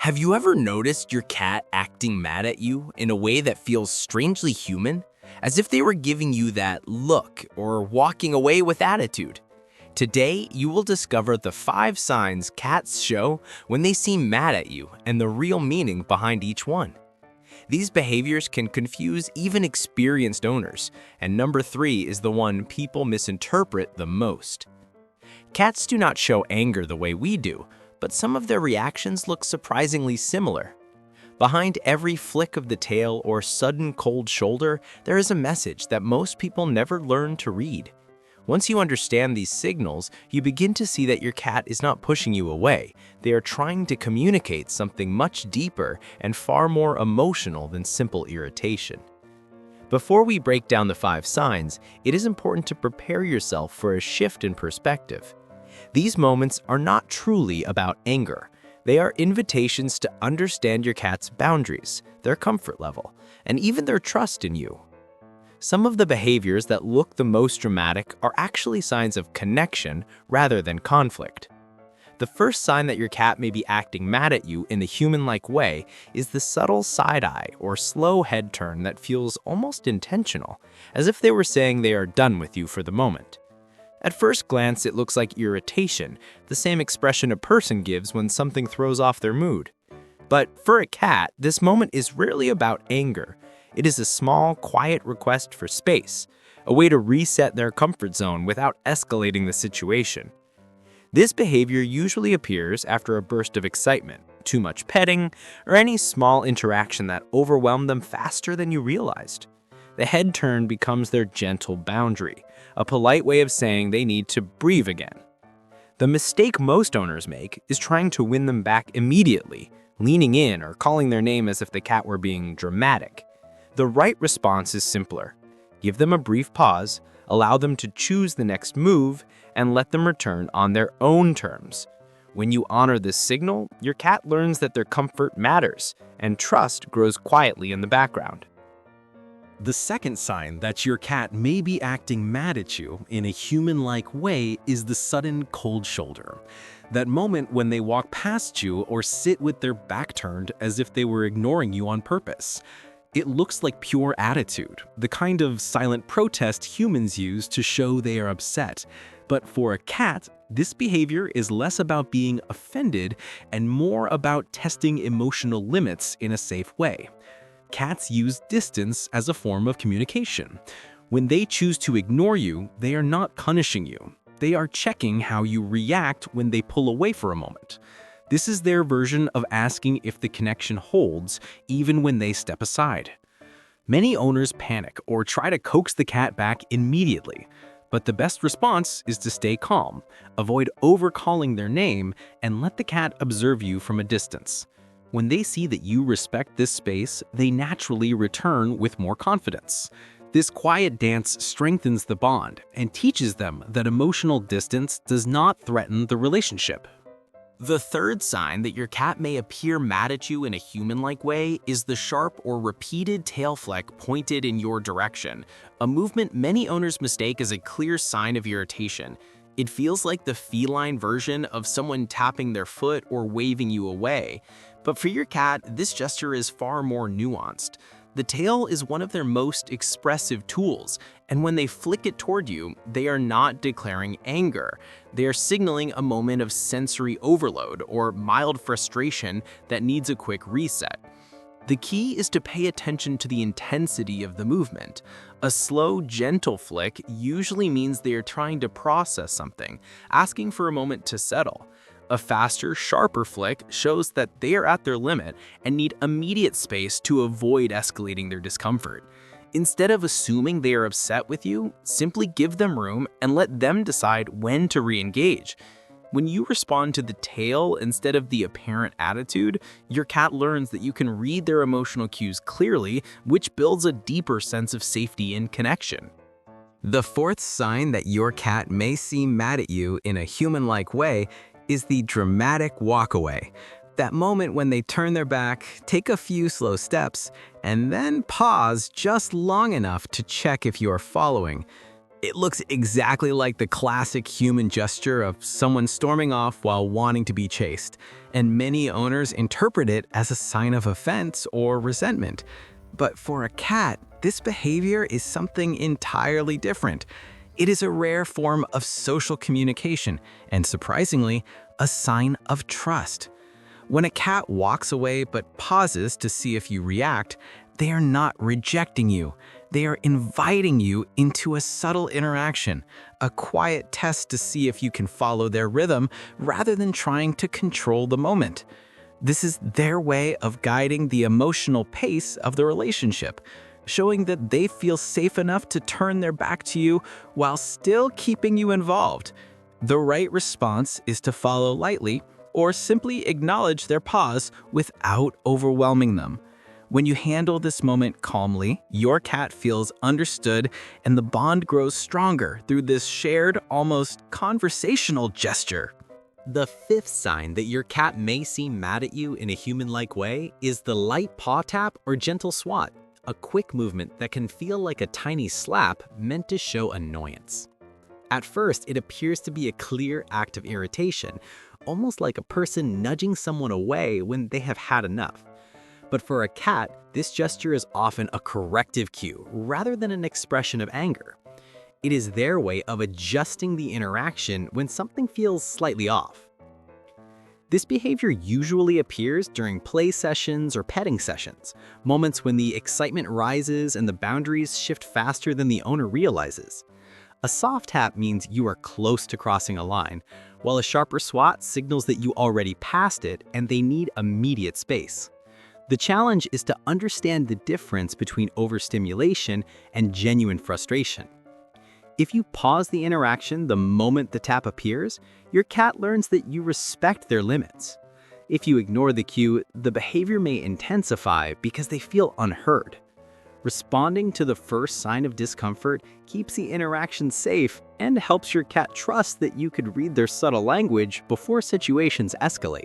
Have you ever noticed your cat acting mad at you in a way that feels strangely human? As if they were giving you that look or walking away with attitude. Today, you will discover the 5 signs cats show when they seem mad at you and the real meaning behind each one. These behaviors can confuse even experienced owners, and number 3 is the one people misinterpret the most. Cats do not show anger the way we do, but some of their reactions look surprisingly similar. Behind every flick of the tail or sudden cold shoulder, there is a message that most people never learn to read. Once you understand these signals, you begin to see that your cat is not pushing you away. They are trying to communicate something much deeper and far more emotional than simple irritation. Before we break down the 5 signs, it is important to prepare yourself for a shift in perspective. These moments are not truly about anger. They are invitations to understand your cat's boundaries, their comfort level, and even their trust in you. Some of the behaviors that look the most dramatic are actually signs of connection rather than conflict. The first sign that your cat may be acting mad at you in a human-like way is the subtle side eye or slow head turn that feels almost intentional, as if they were saying they are done with you for the moment. At first glance, it looks like irritation, the same expression a person gives when something throws off their mood. But for a cat, this moment is rarely about anger. It is a small, quiet request for space, a way to reset their comfort zone without escalating the situation. This behavior usually appears after a burst of excitement, too much petting, or any small interaction that overwhelmed them faster than you realized. The head turn becomes their gentle boundary, a polite way of saying they need to breathe again. The mistake most owners make is trying to win them back immediately, leaning in or calling their name as if the cat were being dramatic. The right response is simpler. Give them a brief pause, allow them to choose the next move, and let them return on their own terms. When you honor this signal, your cat learns that their comfort matters, and trust grows quietly in the background. The second sign that your cat may be acting mad at you in a human-like way is the sudden cold shoulder. That moment when they walk past you or sit with their back turned as if they were ignoring you on purpose. It looks like pure attitude, the kind of silent protest humans use to show they are upset. But for a cat, this behavior is less about being offended and more about testing emotional limits in a safe way. Cats use distance as a form of communication. When they choose to ignore you, they are not punishing you. They are checking how you react when they pull away for a moment. This is their version of asking if the connection holds, even when they step aside. Many owners panic or try to coax the cat back immediately, but the best response is to stay calm, avoid over-calling their name, and let the cat observe you from a distance. When they see that you respect this space, they naturally return with more confidence. This quiet dance strengthens the bond and teaches them that emotional distance does not threaten the relationship. The third sign that your cat may appear mad at you in a human-like way is the sharp or repeated tail flick pointed in your direction, a movement many owners mistake as a clear sign of irritation. It feels like the feline version of someone tapping their foot or waving you away. But for your cat, this gesture is far more nuanced. The tail is one of their most expressive tools, and when they flick it toward you, they are not declaring anger. They are signaling a moment of sensory overload or mild frustration that needs a quick reset. The key is to pay attention to the intensity of the movement. A slow, gentle flick usually means they are trying to process something, asking for a moment to settle. A faster, sharper flick shows that they are at their limit and need immediate space to avoid escalating their discomfort. Instead of assuming they are upset with you, simply give them room and let them decide when to re-engage. When you respond to the tail instead of the apparent attitude, your cat learns that you can read their emotional cues clearly, which builds a deeper sense of safety and connection. The fourth sign that your cat may seem mad at you in a human-like way is the dramatic walkaway. That moment when they turn their back, take a few slow steps, and then pause just long enough to check if you are following. It looks exactly like the classic human gesture of someone storming off while wanting to be chased, and many owners interpret it as a sign of offense or resentment. But for a cat, this behavior is something entirely different. It is a rare form of social communication, and surprisingly, a sign of trust. When a cat walks away but pauses to see if you react, they are not rejecting you. They are inviting you into a subtle interaction, a quiet test to see if you can follow their rhythm rather than trying to control the moment. This is their way of guiding the emotional pace of the relationship, showing that they feel safe enough to turn their back to you while still keeping you involved. The right response is to follow lightly or simply acknowledge their pause without overwhelming them. When you handle this moment calmly, your cat feels understood and the bond grows stronger through this shared, almost conversational gesture. The fifth sign that your cat may seem mad at you in a human-like way is the light paw tap or gentle swat, a quick movement that can feel like a tiny slap meant to show annoyance. At first, it appears to be a clear act of irritation, almost like a person nudging someone away when they have had enough. But for a cat, this gesture is often a corrective cue rather than an expression of anger. It is their way of adjusting the interaction when something feels slightly off. This behavior usually appears during play sessions or petting sessions, moments when the excitement rises and the boundaries shift faster than the owner realizes. A soft tap means you are close to crossing a line, while a sharper swat signals that you already passed it and they need immediate space. The challenge is to understand the difference between overstimulation and genuine frustration. If you pause the interaction the moment the tap appears, your cat learns that you respect their limits. If you ignore the cue, the behavior may intensify because they feel unheard. Responding to the first sign of discomfort keeps the interaction safe and helps your cat trust that you could read their subtle language before situations escalate.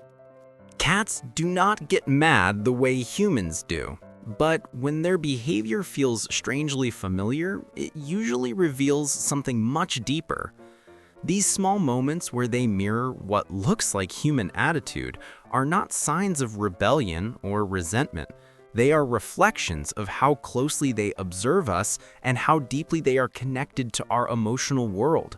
Cats do not get mad the way humans do, but when their behavior feels strangely familiar, it usually reveals something much deeper. These small moments where they mirror what looks like human attitude are not signs of rebellion or resentment. They are reflections of how closely they observe us and how deeply they are connected to our emotional world.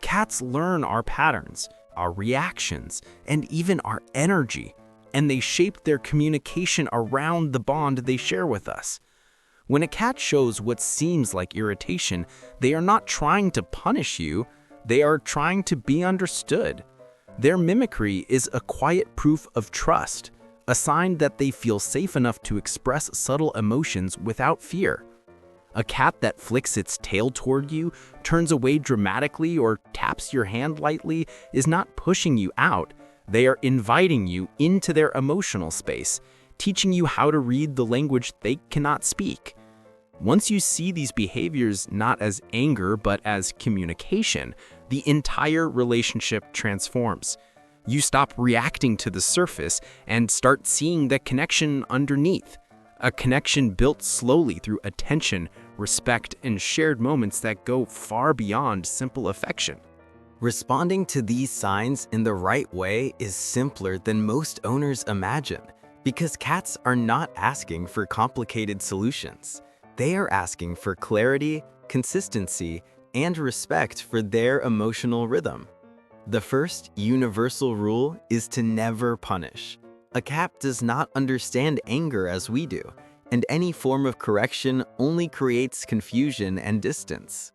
Cats learn our patterns, our reactions, and even our energy, and they shape their communication around the bond they share with us. When a cat shows what seems like irritation, they are not trying to punish you, they are trying to be understood. Their mimicry is a quiet proof of trust, a sign that they feel safe enough to express subtle emotions without fear. A cat that flicks its tail toward you, turns away dramatically, or taps your hand lightly is not pushing you out. They are inviting you into their emotional space, teaching you how to read the language they cannot speak. Once you see these behaviors not as anger but as communication, the entire relationship transforms. You stop reacting to the surface and start seeing the connection underneath. A connection built slowly through attention, respect, and shared moments that go far beyond simple affection. Responding to these signs in the right way is simpler than most owners imagine, because cats are not asking for complicated solutions. They are asking for clarity, consistency, and respect for their emotional rhythm. The first universal rule is to never punish. A cat does not understand anger as we do, and any form of correction only creates confusion and distance.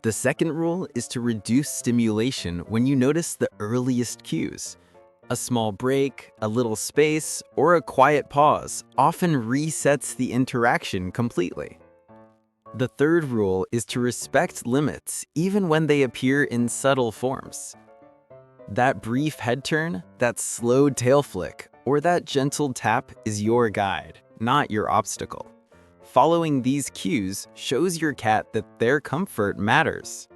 The second rule is to reduce stimulation when you notice the earliest cues. A small break, a little space, or a quiet pause often resets the interaction completely. The third rule is to respect limits even when they appear in subtle forms. That brief head turn, that slow tail flick, or that gentle tap is your guide, not your obstacle. Following these cues shows your cat that their comfort matters.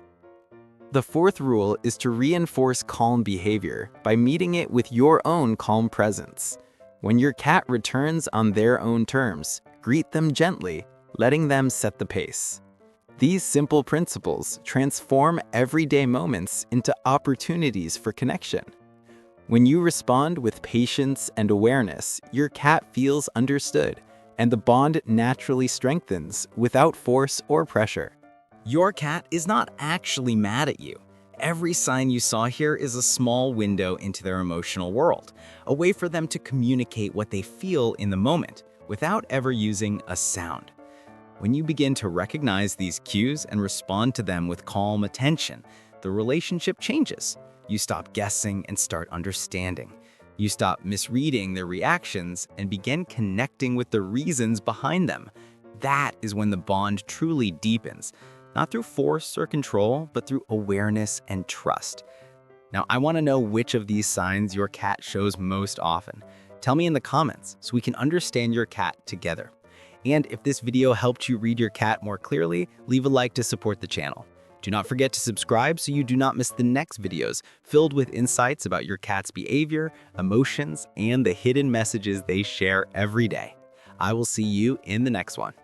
The fourth rule is to reinforce calm behavior by meeting it with your own calm presence. When your cat returns on their own terms, greet them gently, letting them set the pace. These simple principles transform everyday moments into opportunities for connection. When you respond with patience and awareness, your cat feels understood, and the bond naturally strengthens without force or pressure. Your cat is not actually mad at you. Every sign you saw here is a small window into their emotional world, a way for them to communicate what they feel in the moment without ever using a sound. When you begin to recognize these cues and respond to them with calm attention, the relationship changes. You stop guessing and start understanding. You stop misreading their reactions and begin connecting with the reasons behind them. That is when the bond truly deepens, not through force or control, but through awareness and trust. Now, I want to know which of these signs your cat shows most often. Tell me in the comments so we can understand your cat together. And if this video helped you read your cat more clearly, leave a like to support the channel. Do not forget to subscribe so you do not miss the next videos filled with insights about your cat's behavior, emotions, and the hidden messages they share every day. I will see you in the next one.